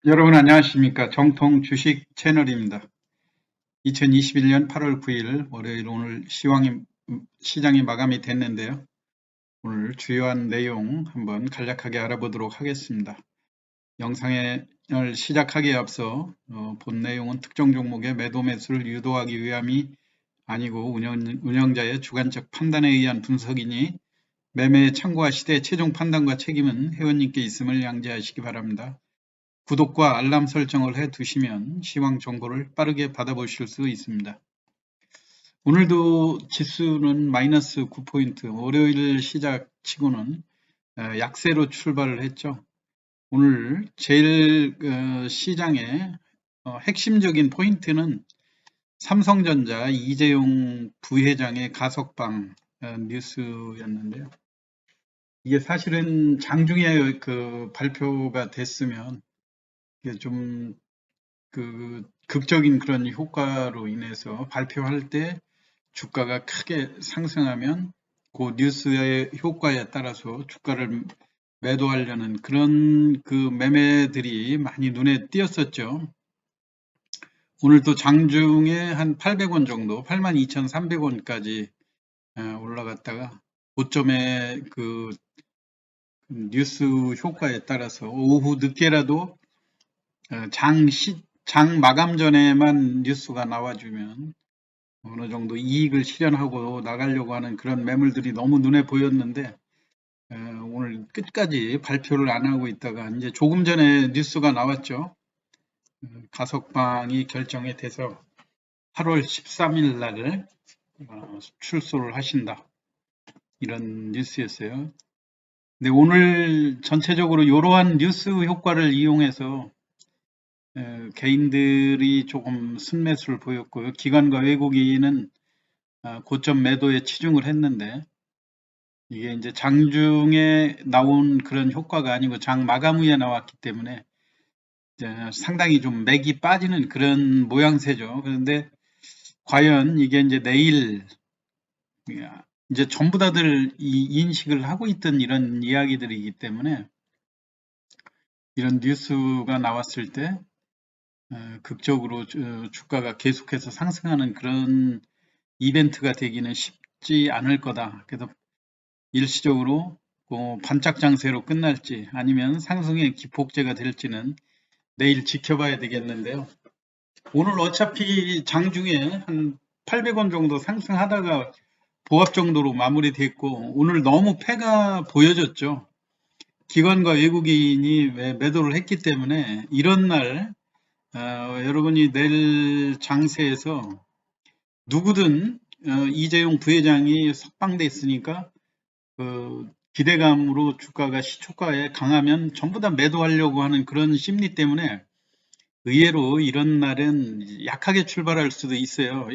여러분 안녕하십니까? 정통 주식 채널입니다. 2021년 8월 9일 월요일 오늘 시장이 마감이 됐는데요. 오늘 주요한 내용 한번 간략하게 알아보도록 하겠습니다. 영상을 시작하기에 앞서 본 내용은 특정 종목의 매도 매수를 유도하기 위함이 아니고 운영자의 주관적 판단에 의한 분석이니 매매에 참고하시되 최종 판단과 책임은 회원님께 있음을 양지하시기 바랍니다. 구독과 알람 설정을 해 두시면 시황 정보를 빠르게 받아보실 수 있습니다. 오늘도 지수는 마이너스 9포인트, 월요일 시작 치고는 약세로 출발을 했죠. 오늘 제일 시장의 핵심적인 포인트는 삼성전자 이재용 부회장의 가석방 뉴스였는데요. 이게 사실은 장중에 그 발표가 됐으면 이게 좀 극적인 그런 효과로 인해서 발표할 때 주가가 크게 상승하면 그 뉴스의 효과에 따라서 주가를 매도하려는 그런 그 매매들이 많이 눈에 띄었었죠. 오늘도 장중에 한 800원 정도, 82,300원까지 올라갔다가 고점에 그 뉴스 효과에 따라서 오후 늦게라도 장 마감 전에만 뉴스가 나와주면 어느 정도 이익을 실현하고 나가려고 하는 그런 매물들이 너무 눈에 보였는데 오늘 끝까지 발표를 안 하고 있다가 이제 조금 전에 뉴스가 나왔죠. 가석방이 결정이 돼서 8월 13일 날 출소를 하신다. 이런 뉴스였어요. 근데 오늘 전체적으로 이러한 뉴스 효과를 이용해서 개인들이 조금 순매수를 보였고요. 기관과 외국인은 고점 매도에 치중을 했는데 이게 이제 장중에 나온 그런 효과가 아니고 장 마감 후에 나왔기 때문에 이제 상당히 좀 맥이 빠지는 그런 모양새죠. 그런데 과연 이게 이제 내일 이제 전부 다들 이 인식을 하고 있던 이런 이야기들이기 때문에 이런 뉴스가 나왔을 때 극적으로 주가가 계속해서 상승하는 그런 이벤트가 되기는 쉽지 않을 거다. 그래서 일시적으로 반짝 장세로 끝날지 아니면 상승의 기폭제가 될지는 내일 지켜봐야 되겠는데요. 오늘 어차피 장중에 한 800원 정도 상승하다가 보합 정도로 마무리됐고 오늘 너무 패가 보여졌죠. 기관과 외국인이 매도를 했기 때문에 이런 날 여러분이 내일 장세에서 누구든 이재용 부회장이 석방돼 있으니까 그 기대감으로 주가가 시초가에 강하면 전부 다 매도하려고 하는 그런 심리 때문에 의외로 이런 날은 약하게 출발할 수도 있어요.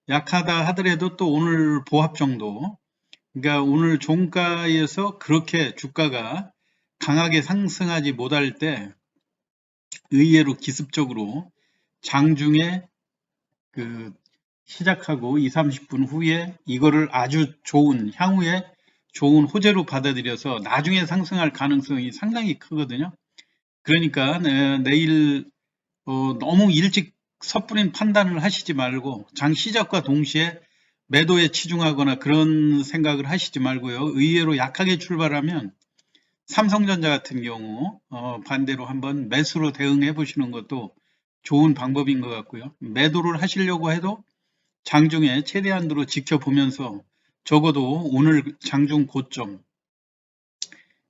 약하다 하더라도 또 오늘 보합 정도. 그러니까 오늘 종가에서 그렇게 주가가 강하게 상승하지 못할 때 의외로 기습적으로 장중에 그 시작하고 2, 30분 후에 이거를 아주 좋은 향후에 좋은 호재로 받아들여서 나중에 상승할 가능성이 상당히 크거든요. 그러니까 내일 너무 일찍 섣부린 판단을 하시지 말고 장 시작과 동시에 매도에 치중하거나 그런 생각을 하시지 말고요. 의외로 약하게 출발하면 삼성전자 같은 경우 반대로 한번 매수로 대응해 보시는 것도 좋은 방법인 것 같고요. 매도를 하시려고 해도 장중에 최대한으로 지켜보면서 적어도 오늘 장중 고점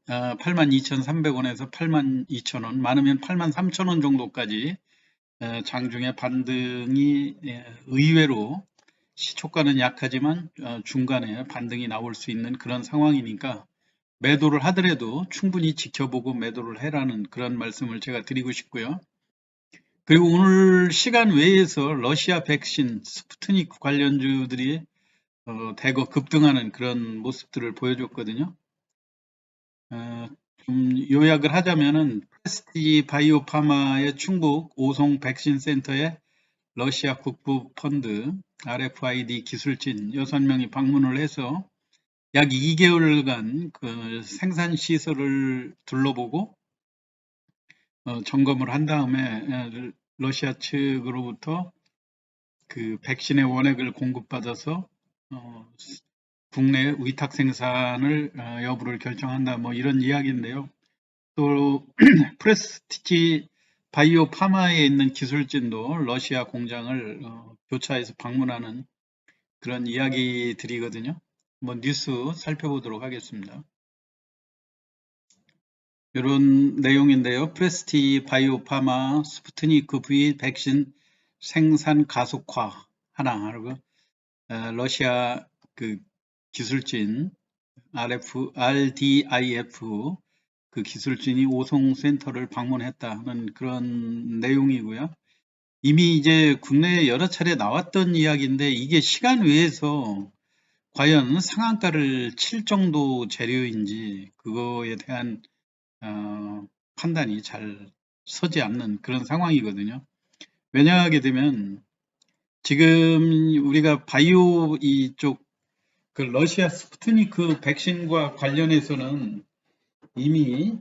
82,300원에서 82,000원, 많으면 83,000원 정도까지 장중에 반등이 의외로 시초가는 약하지만 중간에 반등이 나올 수 있는 그런 상황이니까 매도를 하더라도 충분히 지켜보고 매도를 해라는 그런 말씀을 제가 드리고 싶고요. 그리고 오늘 시간 외에서 러시아 백신 스푸트니크 관련주들이 대거 급등하는 그런 모습들을 보여줬거든요. 좀 요약을 하자면은 프레스티지 바이오파마의 충북 오송 백신 센터에 러시아 국부 펀드 RFID 기술진 6명이 방문을 해서 약 2개월간 그 생산 시설을 둘러보고 점검을 한 다음에 러시아 측으로부터 그 백신의 원액을 공급받아서 국내 위탁 생산을 여부를 결정한다, 뭐 이런 이야기인데요. 또 프레스티지 바이오 파마에 있는 기술진도 러시아 공장을 교차해서 방문하는 그런 이야기들이거든요. 뭐 뉴스 살펴보도록 하겠습니다. 이런 내용인데요. 프레스티지 바이오 파마 스푸트니크 V 백신 생산 가속화 하나, 그리고 러시아 그 기술진 RDIF 그 기술진이 오송센터를 방문했다는 그런 내용이고요. 이미 이제 국내에 여러 차례 나왔던 이야기인데 이게 시간 외에서 과연 상한가를 칠 정도 재료인지 그거에 대한 판단이 잘 서지 않는 그런 상황이거든요. 왜냐하게 되면 지금 우리가 바이오 이쪽 그 러시아 스푸트니크 백신과 관련해서는 이미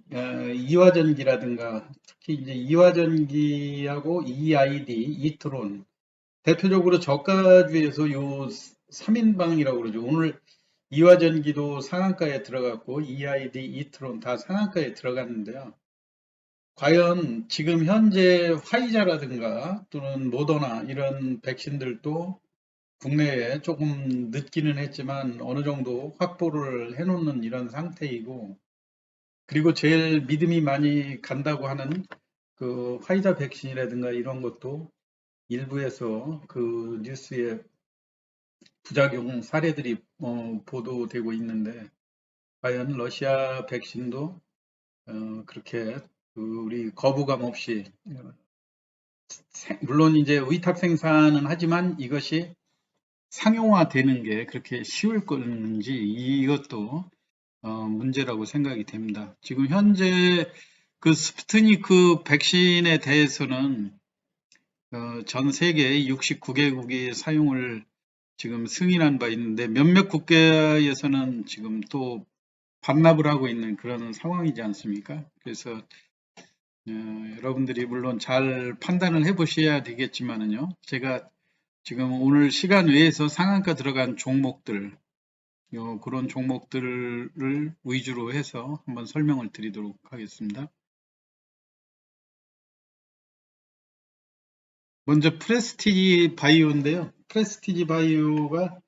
이화전기라든가 특히 이제 이화전기하고 EID, 이트론 대표적으로 저가주에서 요 3인방이라고 그러죠. 오늘 이화전기도 상한가에 들어갔고 EID, 이트론 다 상한가에 들어갔는데요. 과연 지금 현재 화이자라든가 또는 모더나 이런 백신들도 국내에 조금 늦기는 했지만 어느 정도 확보를 해놓는 이런 상태이고, 그리고 제일 믿음이 많이 간다고 하는 그 화이자 백신이라든가 이런 것도 일부에서 그 뉴스에 부작용 사례들이 보도되고 있는데, 과연 러시아 백신도 그렇게 우리 거부감 없이 물론 이제 위탁 생산은 하지만 이것이 상용화되는 게 그렇게 쉬울 건지 이것도 문제라고 생각이 됩니다. 지금 현재 그 스푸트니크 백신에 대해서는 전 세계 69개국이 사용을 지금 승인한 바 있는데 몇몇 국가에서는 지금 또 반납을 하고 있는 그런 상황이지 않습니까? 그래서 여러분들이 물론 잘 판단을 해 보셔야 되겠지만은요. 제가 지금 오늘 시간 외에서 상한가 들어간 종목들, 그런 종목들을 위주로 해서 한번 설명을 드리도록 하겠습니다. 먼저 프레스티지 바이오인데요. 프레스티지 바이오가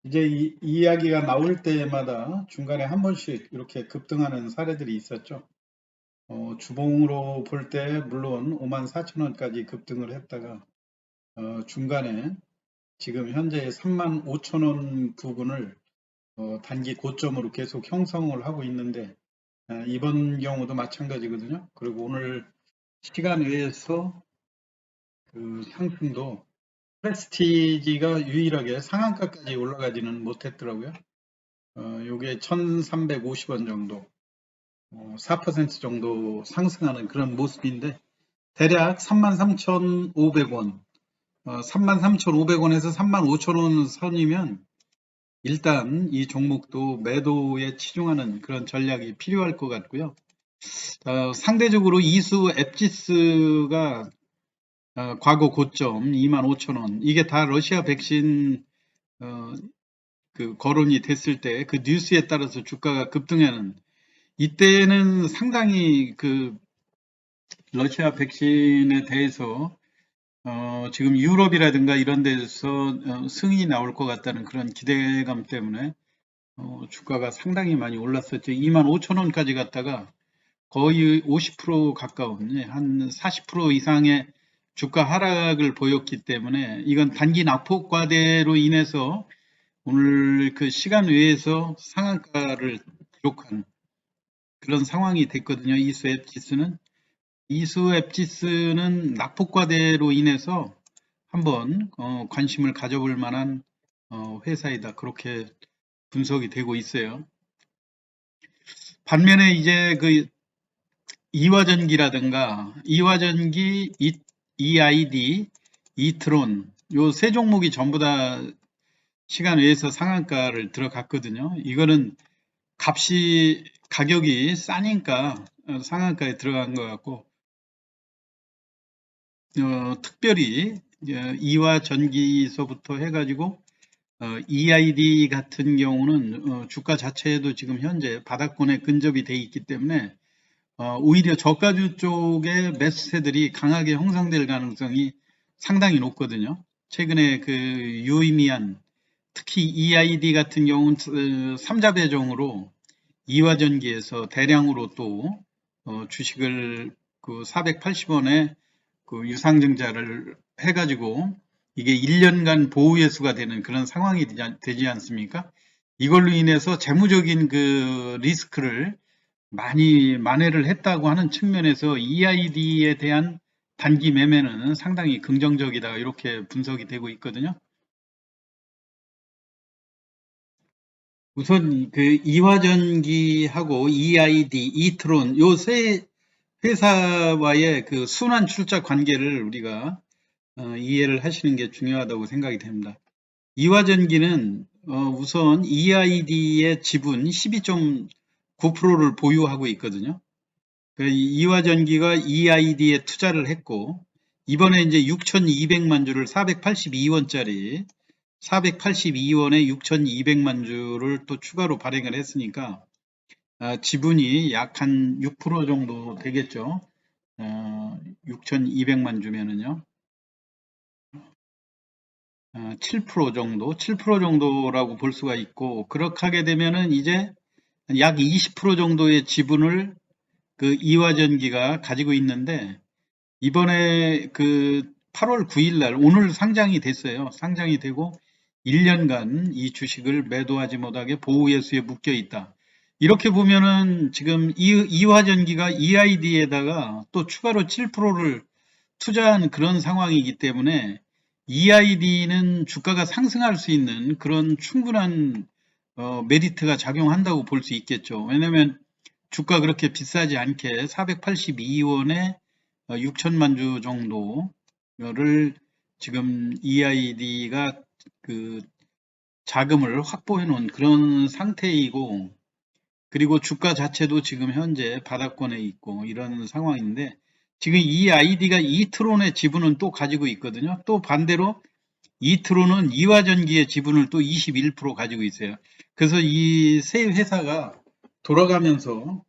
이제 이 이야기가 나올 때마다 중간에 한 번씩 이렇게 급등하는 사례들이 있었죠. 주봉으로 볼 때 물론 54,000원까지 급등을 했다가 중간에 지금 현재 35,000원 부근을 단기 고점으로 계속 형성을 하고 있는데 이번 경우도 마찬가지거든요. 그리고 오늘 시간 외에서 그 상승도 프레스티지가 유일하게 상한가까지 올라가지는 못했더라고요. 요게 1,350원 정도, 4% 정도 상승하는 그런 모습인데 대략 33,500원, 33,500원에서 35,000원 선이면 일단 이 종목도 매도에 치중하는 그런 전략이 필요할 것 같고요. 상대적으로 이수 앱지스가 과거 고점 25,000원, 이게 다 러시아 백신 그 거론이 됐을 때 그 뉴스에 따라서 주가가 급등하는, 이때는 상당히 그 러시아 백신에 대해서 지금 유럽이라든가 이런 데서 승인이 나올 것 같다는 그런 기대감 때문에 주가가 상당히 많이 올랐었죠. 25,000원까지 갔다가 거의 50% 가까운, 한 40% 이상의 주가 하락을 보였기 때문에 이건 단기 낙폭과대로 인해서 오늘 그 시간 외에서 상한가를 기록한 그런 상황이 됐거든요. 이수앱지스는 낙폭과대로 인해서 한번 관심을 가져볼 만한 회사이다, 그렇게 분석이 되고 있어요. 반면에 이제 그 이화전기라든가 이화전기, EID, 이트론 요 세 종목이 전부 다 시간 외에서 상한가를 들어갔거든요. 이거는 가격이 싸니까 상한가에 들어간 것 같고, 특별히 이화전기서부터 해가지고 EID 같은 경우는 주가 자체에도 지금 현재 바닥권에 근접이 돼 있기 때문에 오히려 저가주 쪽의 매수세들이 강하게 형성될 가능성이 상당히 높거든요. 최근에 그 유의미한 특히 EID 같은 경우는 삼자배종으로 이화전기에서 대량으로 또 주식을 그 480원에 그 유상증자를 해가지고 이게 1년간 보호예수가 되는 그런 상황이 되지 않습니까? 이걸로 인해서 재무적인 그 리스크를 많이 만회를 했다고 하는 측면에서 EID에 대한 단기 매매는 상당히 긍정적이다 이렇게 분석이 되고 있거든요. 우선 그 이화전기하고 EID, 이트론 요 세 회사와의 그 순환 출자 관계를 우리가 이해를 하시는 게 중요하다고 생각이 됩니다. 이화전기는 우선 EID의 지분 12.9%를 보유하고 있거든요. 그 이화전기가 EID에 투자를 했고 이번에 이제 6,200만 주를 482원짜리 482원에 6,200만 주를 또 추가로 발행을 했으니까 지분이 약 한 6% 정도 되겠죠. 6,200만 주면은요. 7% 정도, 7% 정도라고 볼 수가 있고 그렇게 하게 되면은 이제 약 20% 정도의 지분을 그 이화전기가 가지고 있는데 이번에 그 8월 9일 날 오늘 상장이 됐어요. 상장이 되고 1년간 이 주식을 매도하지 못하게 보호예수에 묶여 있다. 이렇게 보면은 지금 이화전기가 EID에다가 또 추가로 7%를 투자한 그런 상황이기 때문에 EID는 주가가 상승할 수 있는 그런 충분한 메리트가 작용한다고 볼 수 있겠죠. 왜냐하면 주가 그렇게 비싸지 않게 482원에 6천만 주 정도를 지금 EID가 그 자금을 확보해 놓은 그런 상태이고 그리고 주가 자체도 지금 현재 바닥권에 있고 이런 상황인데 지금 이 아이디가 이트론의 지분은 또 가지고 있거든요. 또 반대로 이트론은 이화전기의 지분을 또 21% 가지고 있어요. 그래서 이 세 회사가 돌아가면서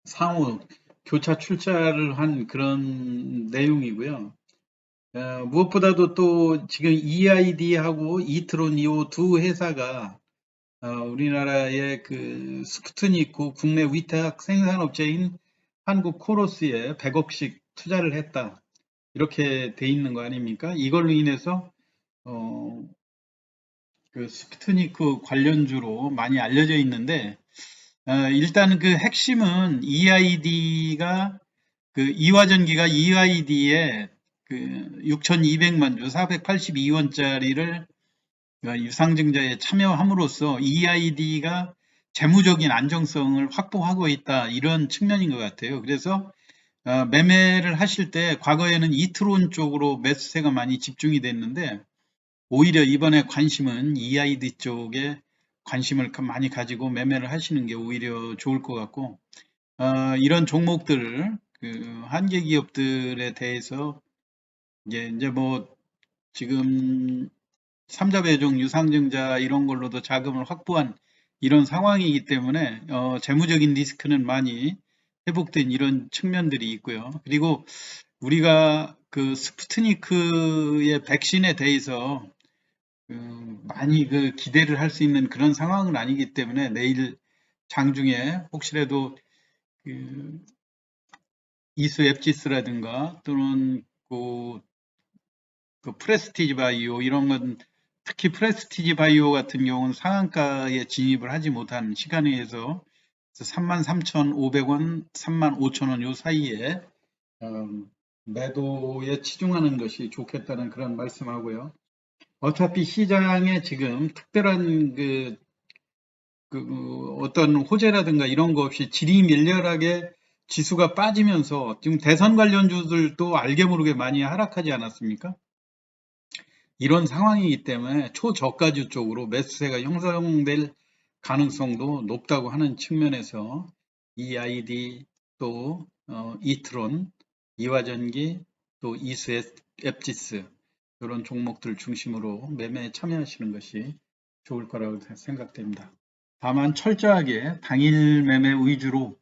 상호 교차 출자를 한 그런 내용이고요. 무엇보다도 또 지금 EID하고 이트론 이 두 회사가 우리나라의 그 스푸트니크 국내 위탁 생산업체인 한국 코로스에 100억씩 투자를 했다. 이렇게 돼 있는 거 아닙니까? 이걸로 인해서 어, 그 스푸트니크 관련주로 많이 알려져 있는데 일단 그 핵심은 EID가 그 이화전기가 EID에 그 6,200만 주 482원짜리를 유상증자에 참여함으로써 EID가 재무적인 안정성을 확보하고 있다 이런 측면인 것 같아요. 그래서 매매를 하실 때 과거에는 이트론 쪽으로 매수세가 많이 집중이 됐는데 오히려 이번에 관심은 EID 쪽에 관심을 많이 가지고 매매를 하시는 게 오히려 좋을 것 같고 이런 종목들 그 한계 기업들에 대해서 이제 뭐 지금 삼자배종 유상증자 이런 걸로도 자금을 확보한 이런 상황이기 때문에 재무적인 리스크는 많이 회복된 이런 측면들이 있고요. 그리고 우리가 그 스푸트니크의 백신에 대해서 많이 그 기대를 할 수 있는 그런 상황은 아니기 때문에 내일 장중에 혹시라도 그 이수 앱지스라든가 또는 그 프레스티지 바이오 이런 건 특히 프레스티지 바이오 같은 경우는 상한가에 진입을 하지 못한 시간에서 33,500원, 35,000원 요 사이에 매도에 치중하는 것이 좋겠다는 그런 말씀하고요. 어차피 시장에 지금 특별한 어떤 호재라든가 이런 거 없이 지리밀렬하게 지수가 빠지면서 지금 대선 관련주들도 알게 모르게 많이 하락하지 않았습니까? 이런 상황이기 때문에 초저가주 쪽으로 매수세가 형성될 가능성도 높다고 하는 측면에서 EID 또 이트론, 이화전기 또 이수, 앱지스 이런 종목들 중심으로 매매에 참여하시는 것이 좋을 거라고 생각됩니다. 다만 철저하게 당일 매매 위주로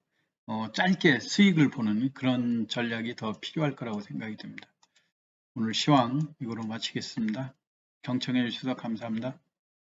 짧게 수익을 보는 그런 전략이 더 필요할 거라고 생각이 듭니다. 오늘 시황 이거로 마치겠습니다. 경청해 주셔서 감사합니다.